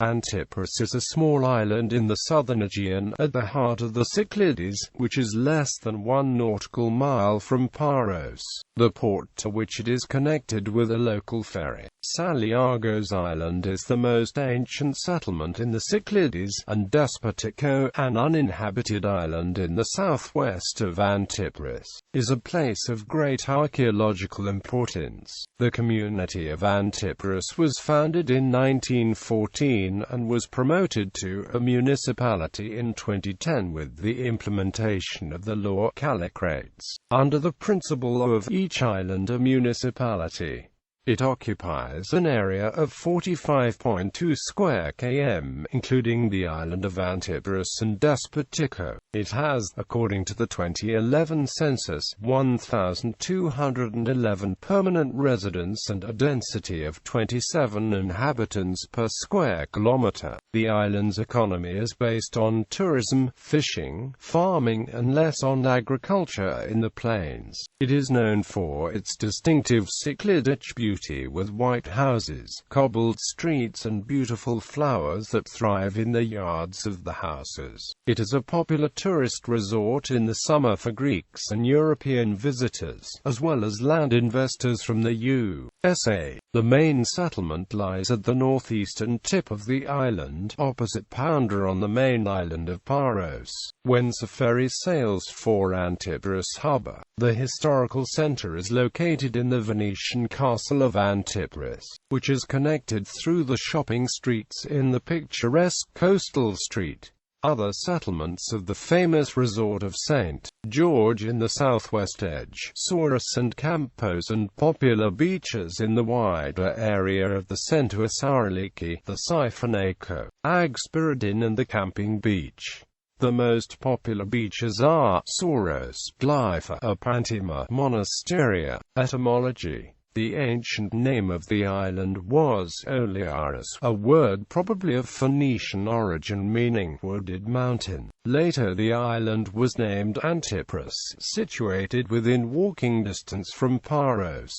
Antiparos is a small island in the southern Aegean, at the heart of the Cyclades, which is less than 1 nautical mile from Paros, the port to which it is connected with a local ferry. Saliagos Island is the most ancient settlement in the Cyclades, and Despotiko, an uninhabited island in the southwest of Antiparos, is a place of great archaeological importance. The Community of Antiparos was founded in 1914 and was promoted to a municipality in 2010 with the implementation of the law Kallikrates, under the principle of each island a municipality. It occupies an area of 45.2 square km, including the island of Antiparos and Despotiko. It has, according to the 2011 census, 1,211 permanent residents and a density of 27 inhabitants per square kilometer. The island's economy is based on tourism, fishing, farming, and less on agriculture in the plains. It is known for its distinctive Cycladic beauty, with white houses, cobbled streets and beautiful flowers that thrive in the yards of the houses. It is a popular tourist resort in the summer for Greeks and European visitors, as well as land investors from the USA. The main settlement lies at the northeastern tip of the island, opposite Pounder on the main island of Paros, whence a ferry sails for Antiparos harbour. The historical centre is located in the Venetian castle of Antiparos, which is connected through the shopping streets in the picturesque coastal street. Other settlements of the famous resort of St. George in the southwest edge, Souris and Campos, and popular beaches in the wider area of the Centre Sauraliki, the Siphonako, Agspiridin and the Camping Beach. The most popular beaches are Souris, Glypha, Apantima, Monasteria. Etymology. The ancient name of the island was Olearis, a word probably of Phoenician origin meaning wooded mountain. Later the island was named Antiparos, situated within walking distance from Paros.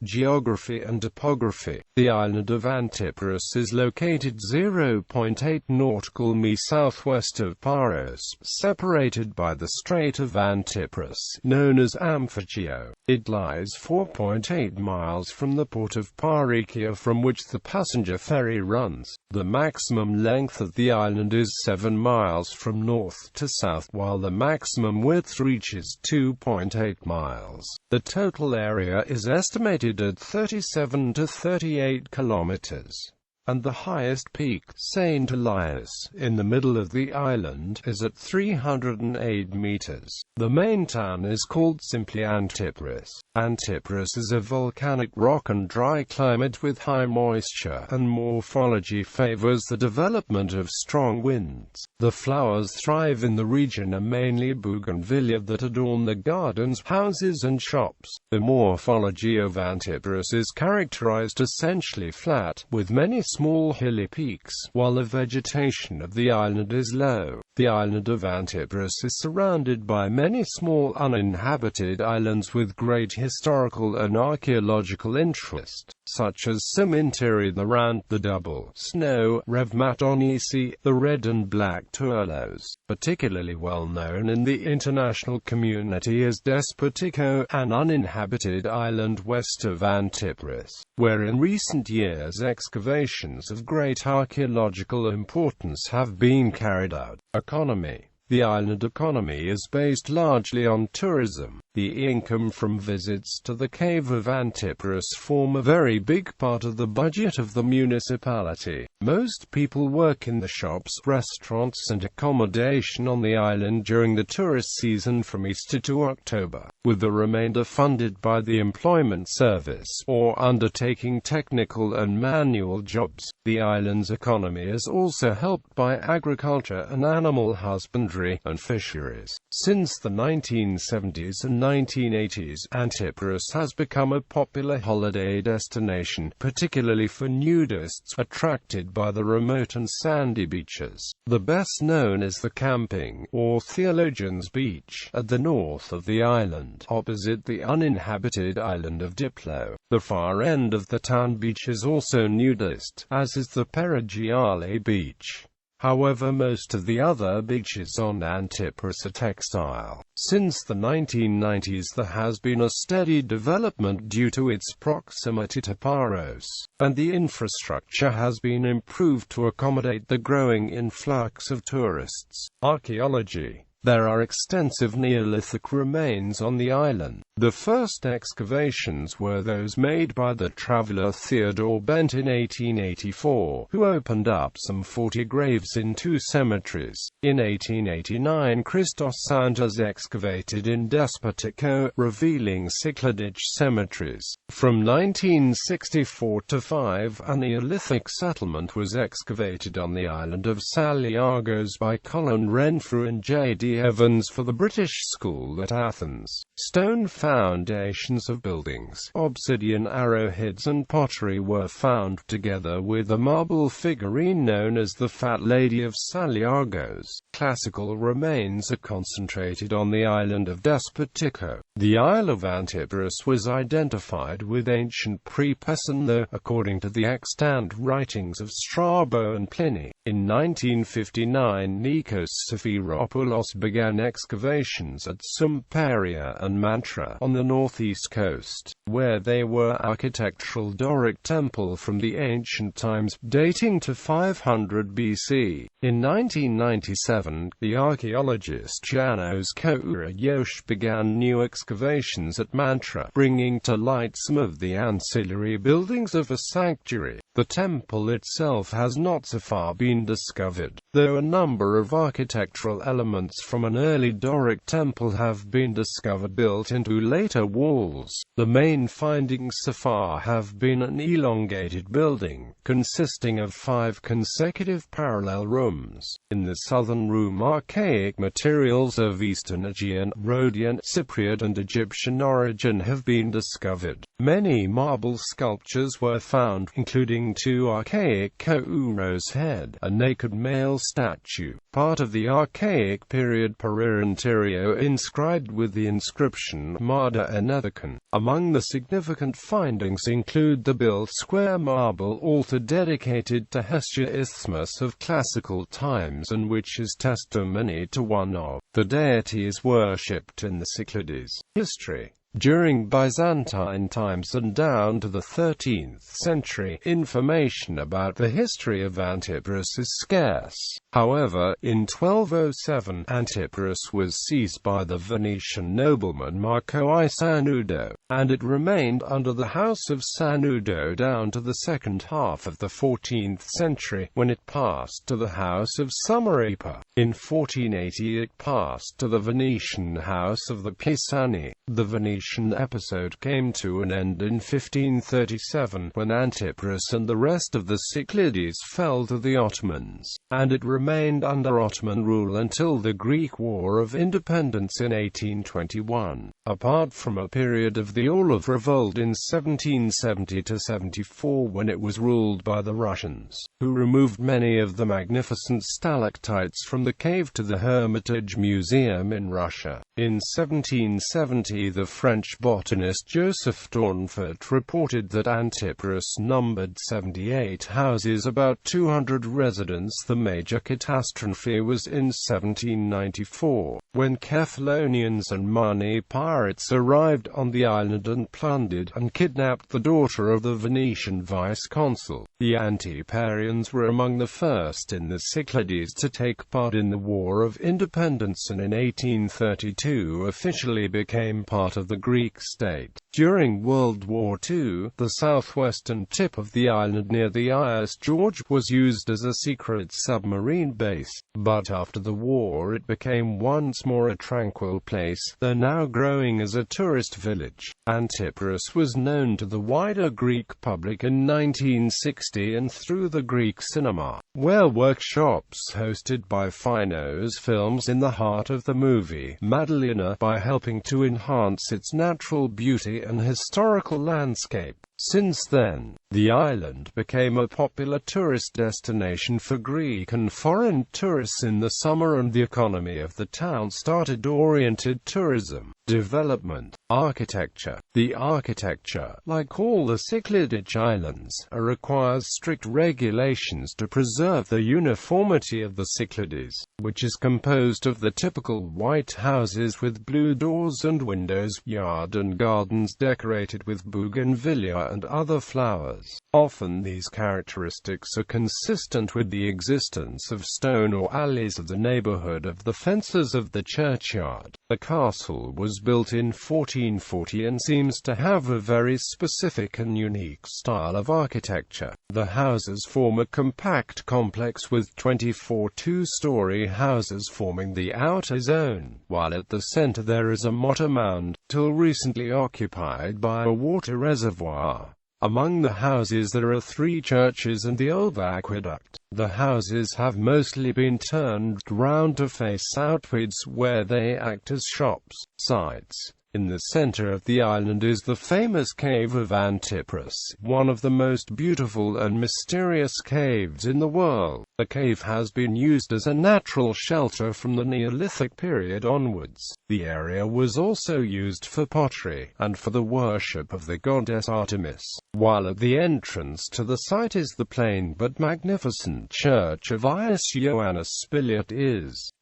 Geography and topography. The island of Antiparos is located 0.8 nautical mi southwest of Paros, separated by the Strait of Antiparos, known as Amphictyo. It lies 4.8 miles from the port of Parikia, from which the passenger ferry runs. The maximum length of the island is 7 miles from north to south, while the maximum width reaches 2.8 miles. The total area is estimated at 37 to 38 kilometers. And the highest peak, St. Elias, in the middle of the island, is at 308 meters. The main town is called simply Antiparos. Antiparos is a volcanic rock and dry climate with high moisture, and morphology favors the development of strong winds. The flowers thrive in the region are mainly bougainvillea that adorn the gardens, houses and shops. The morphology of Antiparos is characterized essentially flat, with many small hilly peaks, while the vegetation of the island is low. The island of Antiparos is surrounded by many small uninhabited islands with great historical and archaeological interest, such as Cemetery the Round, the Double, Snow, Revmatonisi, the Red and Black Turlos. Particularly well known in the international community is Despotiko, an uninhabited island west of Antiparos, where in recent years excavations of great archaeological importance have been carried out. Economy. The island economy is based largely on tourism. The income from visits to the cave of Antiparos form a very big part of the budget of the municipality. Most people work in the shops, restaurants and accommodation on the island during the tourist season from Easter to October, with the remainder funded by the employment service, or undertaking technical and manual jobs. The island's economy is also helped by agriculture and animal husbandry and fisheries. Since the 1970s and 1980s, Antiparos has become a popular holiday destination, particularly for nudists attracted by the remote and sandy beaches. The best known is the camping, or Theologians Beach, at the north of the island, opposite the uninhabited island of Diplo. The far end of the town beach is also nudist, as is the ferry.Saliagos beach. However, most of the other beaches on Antiparos are textile. Since the 1990s there has been a steady development due to its proximity to Paros, and the infrastructure has been improved to accommodate the growing influx of tourists. Archaeology. There are extensive Neolithic remains on the island. The first excavations were those made by the traveller Theodore Bent in 1884, who opened up some 40 graves in 2 cemeteries. In 1889, Christos Santos excavated in Despotiko, revealing Cyclades cemeteries. From 1964 to 5, a Neolithic settlement was excavated on the island of Saliagos by Colin Renfrew and J.D. Evans for the British School at Athens. Stone foundations of buildings, obsidian arrowheads and pottery were found, together with a marble figurine known as the Fat Lady of Saliagos. Classical remains are concentrated on the island of Despotiko. The Isle of Antiparos was identified with ancient pre-Persian, though, according to the extant writings of Strabo and Pliny. In 1959, Nikos Sifiropoulos began excavations at Sumperia and Mantra on the northeast coast, where they were architectural Doric temple from the ancient times, dating to 500 BC. In 1997, the archaeologist Janos Kourayosh began new excavations at Mantra, bringing to light some of the ancillary buildings of a sanctuary. The temple itself has not so far been discovered, though a number of architectural elements from an early Doric temple have been discovered built into later walls. The main findings so far have been an elongated building, consisting of 5 consecutive parallel rooms. In the southern room, archaic materials of Eastern Aegean, Rhodian, Cypriot and Egyptian origin have been discovered. Many marble sculptures were found, including 2 archaic Kouros head, a naked male statue, part of the archaic period Perironterio inscribed with the inscription Marda Enethicon. Among the significant findings include the built square marble altar dedicated to Hestia Isthmus of classical times, and which is testimony to one of the deities worshipped in the Cyclades. History. During Byzantine times and down to the 13th century, information about the history of Antiparos is scarce. However, in 1207, Antiparos was seized by the Venetian nobleman Marco I Sanudo, and it remained under the House of Sanudo down to the second half of the 14th century, when it passed to the House of Samaripa. In 1480 it passed to the Venetian House of the Pisani. The Venetian episode came to an end in 1537, when Antiparos and the rest of the Cyclades fell to the Ottomans, and it remained under Ottoman rule until the Greek War of Independence in 1821. Apart from a period of the Olive Revolt in 1770–74, when it was ruled by the Russians, who removed many of the magnificent stalactites from the cave to the Hermitage Museum in Russia. In 1770, the French botanist Joseph Tournefort reported that Antiparos numbered 78 houses, about 200 residents. The major catastrophe was in 1794, when Kephalonians and money pirates arrived on the island and plundered and kidnapped the daughter of the Venetian vice-consul. The Antiparians were among the first in the Cyclades to take part in the War of Independence, and in 1832 officially became part of the Greek state. During World War II, the southwestern tip of the island near the IS George was used as a secret submarine base, but after the war it became once more a tranquil place, though now growing as a tourist village. Antiparos was known to the wider Greek public in 1960 and through the Greek cinema, where workshops hosted by Finos Films in the heart of the movie Madalena, by helping to enhance enhance its natural beauty and historical landscape. Since then, the island became a popular tourist destination for Greek and foreign tourists in the summer, and the economy of the town started oriented tourism. Development. Architecture. The architecture, like all the Cycladic islands, requires strict regulations to preserve the uniformity of the Cyclades, which is composed of the typical white houses with blue doors and windows, yard and gardens decorated with bougainvillea and other flowers. Often these characteristics are consistent with the existence of stone or alleys of the neighborhood of the fences of the churchyard. The castle was built in 1440 and seems to have a very specific and unique style of architecture. The houses form a compact complex with 24 two-story houses forming the outer zone, while at the center there is a motta mound, till recently occupied by a water reservoir. Among the houses there are 3 churches and the old aqueduct. The houses have mostly been turned round to face outwards, where they act as shops. Sites. In the center of the island is the famous cave of Antiparos, one of the most beautiful and mysterious caves in the world. The cave has been used as a natural shelter from the Neolithic period onwards. The area was also used for pottery, and for the worship of the goddess Artemis, while at the entrance to the site is the plain but magnificent church of Ioannis Spiliot.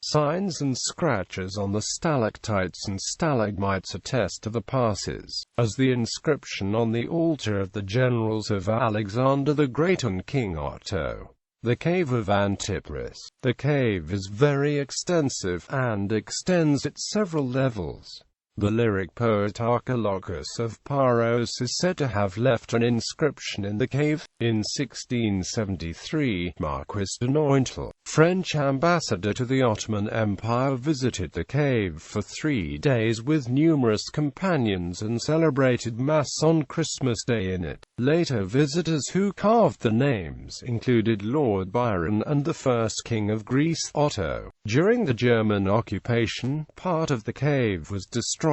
Signs and scratches on the stalactites and stalagmites attest to the passes, as the inscription on the altar of the generals of Alexander the Great and King Otto. The Cave of Antiparos. The cave is very extensive, and extends at several levels. The lyric poet Archaeological of Paros is said to have left an inscription in the cave. In 1673, Marquis de Nointel, French ambassador to the Ottoman Empire, visited the cave for 3 days with numerous companions and celebrated Mass on Christmas Day in it. Later visitors who carved the names included Lord Byron and the first king of Greece, Otto. During the German occupation, part of the cave was destroyed.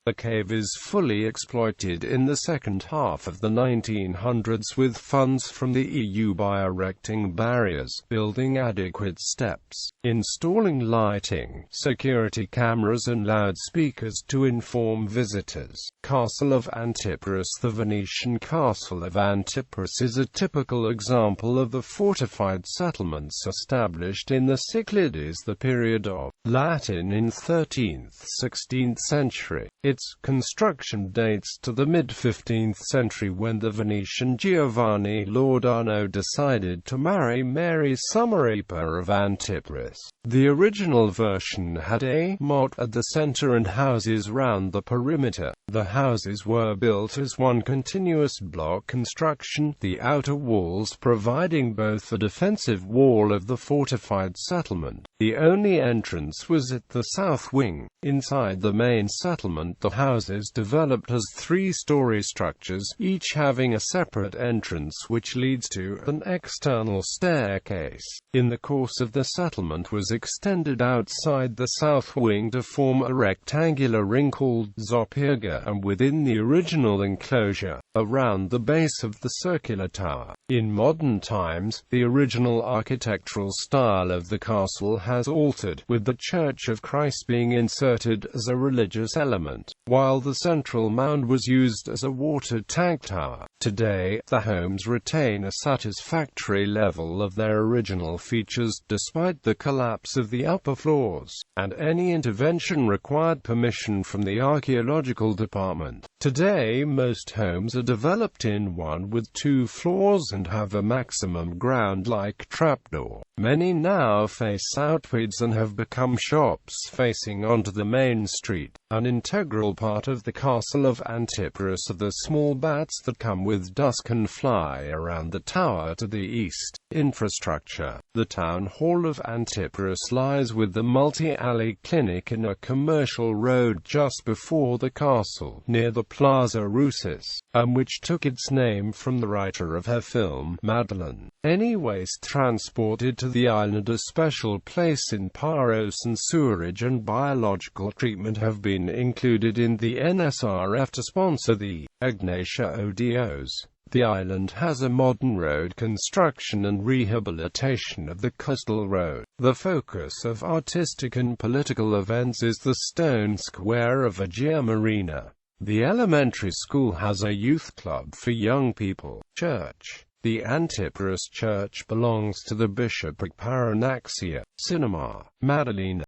The cave is fully exploited in the second half of the 1900s with funds from the EU by erecting barriers, building adequate steps, installing lighting, security cameras and loudspeakers to inform visitors. Castle of Antiparos. The Venetian Castle of Antiparos is a typical example of the fortified settlements established in the Cyclades, the period of Latin in 13th–16th century. Its construction dates to the mid-15th century, when the Venetian Giovanni Loredano decided to marry Mary Sumeripa of Antiparos. The original version had a moat at the center and houses round the perimeter. The houses were built as one continuous block construction, the outer walls providing both the defensive wall of the fortified settlement. The only entrance was at the south wing. Inside the main settlement, the houses developed as 3-story structures, each having a separate entrance which leads to an external staircase. In the course of the settlement was extended outside the south wing to form a rectangular ring called Zopyrga, and within the original enclosure, around the base of the circular tower. In modern times, the original architectural style of the castle has altered, with the Church of Christ being inserted as a religious element, while the central mound was used as a water tank tower. Today, the homes retain a satisfactory level of their original features, despite the collapse of the upper floors, and any intervention required permission from the archaeological department. Today, most homes are developed in 1 with 2 floors and have a maximum ground-like trapdoor. Many now face outwards and have become shops facing onto the main street. An integral part of the castle of Antiparos are the small bats that come with dusk and fly around the tower to the east. Infrastructure. The town hall of Antiparos lies with the multi-alley clinic in a commercial road just before the castle, near the Plaza Roussis, which took its name from the writer of her film, Madeleine. Any waste transported to the island a special place in Paros and sewerage and biological treatment have been included in the NSRF to sponsor the Ignatia Odios. The island has a modern road construction and rehabilitation of the coastal road. The focus of artistic and political events is the stone square of Aegean Marina. The elementary school has a youth club for young people. Church. The Antiparos Church belongs to the bishopric Paranaxia. Cinema. Madalena.